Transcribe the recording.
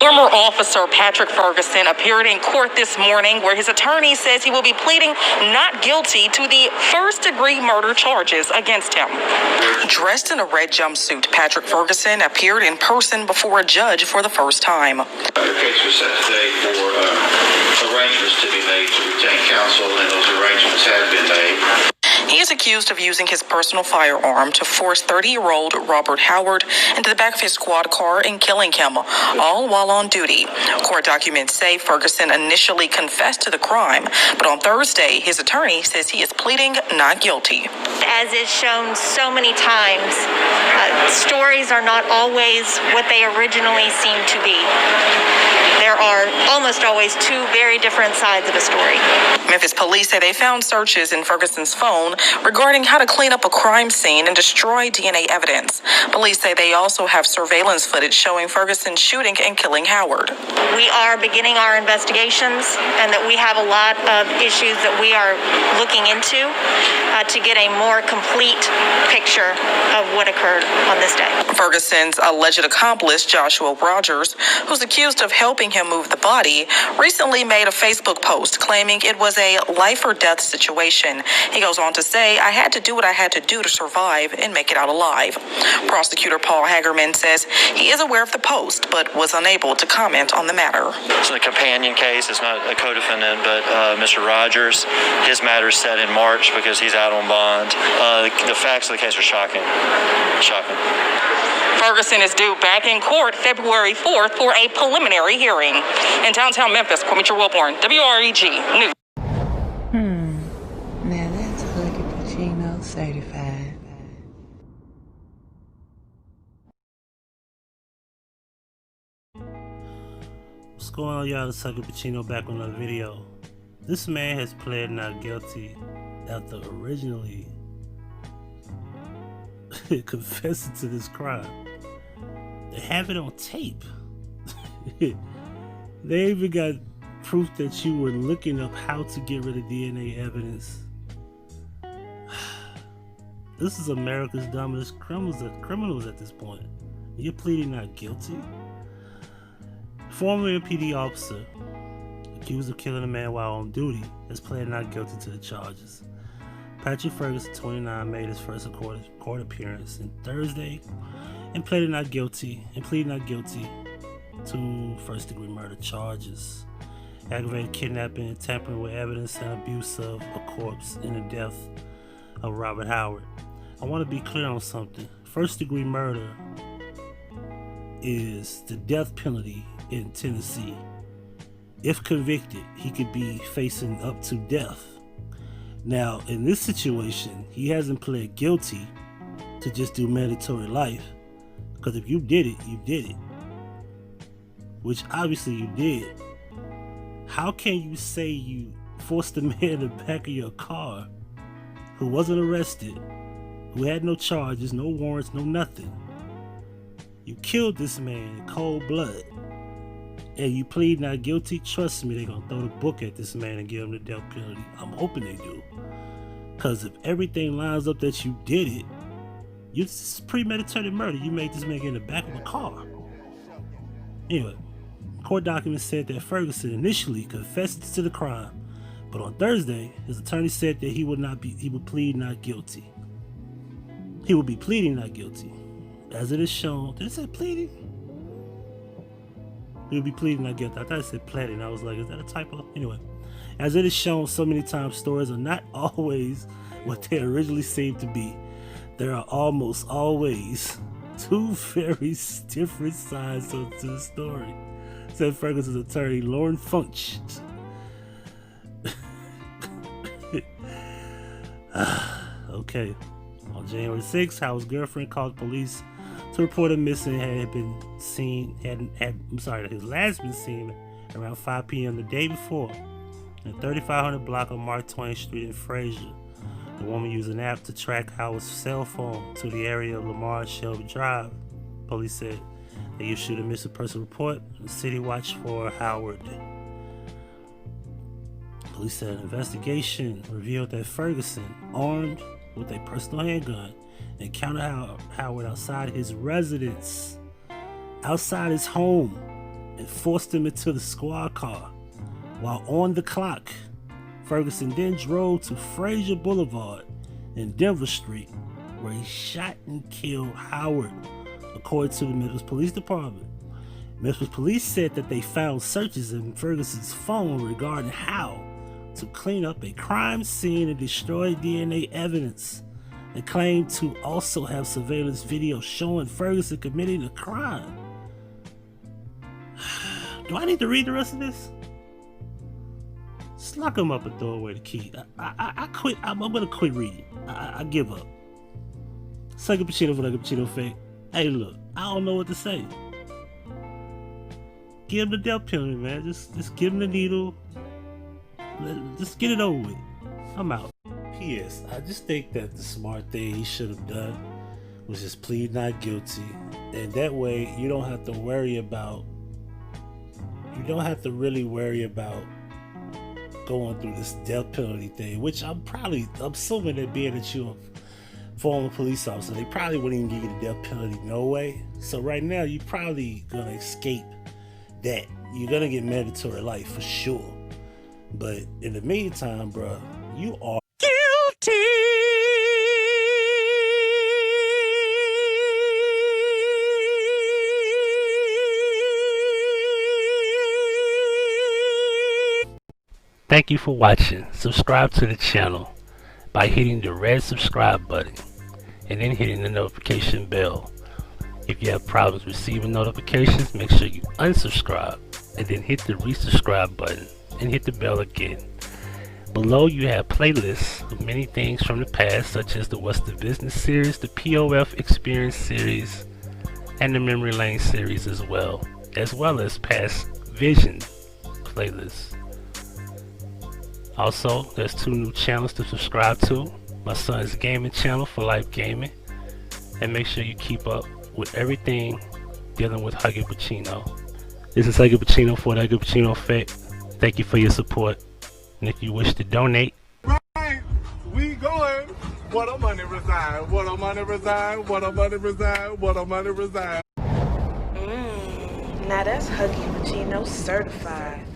Former officer Patric Ferguson appeared in court this morning where his attorney says he will be pleading not guilty to the first-degree murder charges against him. Dressed in a red jumpsuit, Patric Ferguson appeared in person before a judge for the first time. The case was set today for arrangements to be made to retain counsel, and those arrangements have been made. He is accused of using his personal firearm to force 30-year-old Robert Howard into the back of his squad car and killing him, all while on duty. Court documents say Ferguson initially confessed to the crime, but on Thursday, his attorney says he is pleading not guilty. As is shown so many times, stories are not always what they originally seem to be. There are almost always two very different sides of a story. Memphis police say they found searches in Ferguson's phone regarding how to clean up a crime scene and destroy DNA evidence. Police say they also have surveillance footage showing Ferguson shooting and killing Howard. We are beginning our investigations, and that we have a lot of issues that we are looking into to get a more complete picture of what occurred on this day. Ferguson's alleged accomplice, Joshua Rogers, who's accused of helping him move the body, recently made a Facebook post claiming it was a life or death situation. He goes on to say, "I had to do what I had to do to survive and make it out alive." Prosecutor Paul Hagerman says he is aware of the post, but was unable to comment on the matter. It's a companion case. It's not a co-defendant, but Mr. Rogers, his matter is set in March because he's out on bond. The facts of the case are shocking. Shocking. Ferguson is due back in court February 4th for a preliminary hearing. In downtown Memphis, Quamicha Wilborn, WREG News. Now that's Huggie Pacino certified. What's going on, y'all? It's Huggie Pacino back with another video. This man has pled not guilty after originally confessing to this crime. They have it on tape. They even got proof that you were looking up how to get rid of DNA evidence. This is America's dumbest criminals at this point. You're pleading not guilty. Former PD officer accused of killing a man while on duty has pled not guilty to the charges. Patric Ferguson, 29, made his first court appearance on Thursday and pleaded not guilty to first-degree murder charges, aggravated kidnapping and tampering with evidence and abuse of a corpse in the death of Robert Howard. I want to be clear on something. First-degree murder is the death penalty in Tennessee. If convicted, he could be facing up to death. Now, in this situation, he hasn't pled guilty to just do mandatory life, because if you did it, you did it, which obviously you did. How can you say you forced a man in the back of your car who wasn't arrested, who had no charges, no warrants, no nothing? You killed this man in cold blood, and you plead not guilty? Trust me, they're gonna throw the book at this man and give him the death penalty. I'm hoping they do, because if everything lines up that you did it, it's premeditated murder. You made this man get in the back of a car. Anyway, court documents said that Ferguson initially confessed to the crime, but on Thursday, his attorney said that he would plead not guilty. He will be pleading not guilty. As it is shown, did it say pleading? He will be pleading not guilty. I thought it said pleading. I was like, is that a typo? Anyway, as it is shown so many times, stories are not always what they originally seem to be. There are almost always two very different sides to the story, said Ferguson's attorney, Lauren Funch. Okay. On January 6th, Howard's girlfriend called police to report him missing. His last been seen around 5 p.m. the day before in 3500 block of Mark Twain Street in Frazier. The woman used an app to track Howard's cell phone to the area of Lamar Shelby Drive. Police said they issued a missing person report and city watch for Howard. Police said an investigation revealed that Ferguson, armed with a personal handgun, encountered Howard outside his residence, outside his home, and forced him into the squad car. While on the clock, Ferguson then drove to Frazier Boulevard and Denver Street, where he shot and killed Howard, according to the Memphis Police Department. Memphis Police said that they found searches in Ferguson's phone regarding how to clean up a crime scene and destroy DNA evidence. They claimed to also have surveillance video showing Ferguson committing a crime. Do I need to read the rest of this? Just lock him up and throw away the key. I quit. I'm gonna quit reading. I give up. Huggie Pacino for Huggie Pacino Fake. Hey, look, I don't know what to say. Give him the death penalty, man. Just give him the needle. Just get it over with. I'm out. P.S. I just think that the smart thing he should have done was just plead not guilty, and that way you don't have to worry about. You don't have to really worry about going through this death penalty thing, which I'm assuming that being that you're a former police officer, they probably wouldn't even give you the death penalty no way. So right now, you're probably gonna escape that. You're gonna get mandatory life for sure. But in the meantime, bro, you are guilty. Thank you for watching. Subscribe to the channel by hitting the red subscribe button and then hitting the notification bell. If you have problems receiving notifications, make sure you unsubscribe and then hit the resubscribe button and hit the bell again. Below you have playlists of many things from the past, such as the What's the Business series, the POF Experience series, and the Memory Lane series as well as past Vision playlists. Also, there's 2 new channels to subscribe to. My son's gaming channel for Life Gaming, and make sure you keep up with everything dealing with Huggie Pacino. This is Huggie Pacino for the Huggie Pacino Effect. Thank you for your support, and if you wish to donate, right, we going. What a money reside, what a money reside, what a money reside, what a money reside. Now that's Huggie Pacino certified.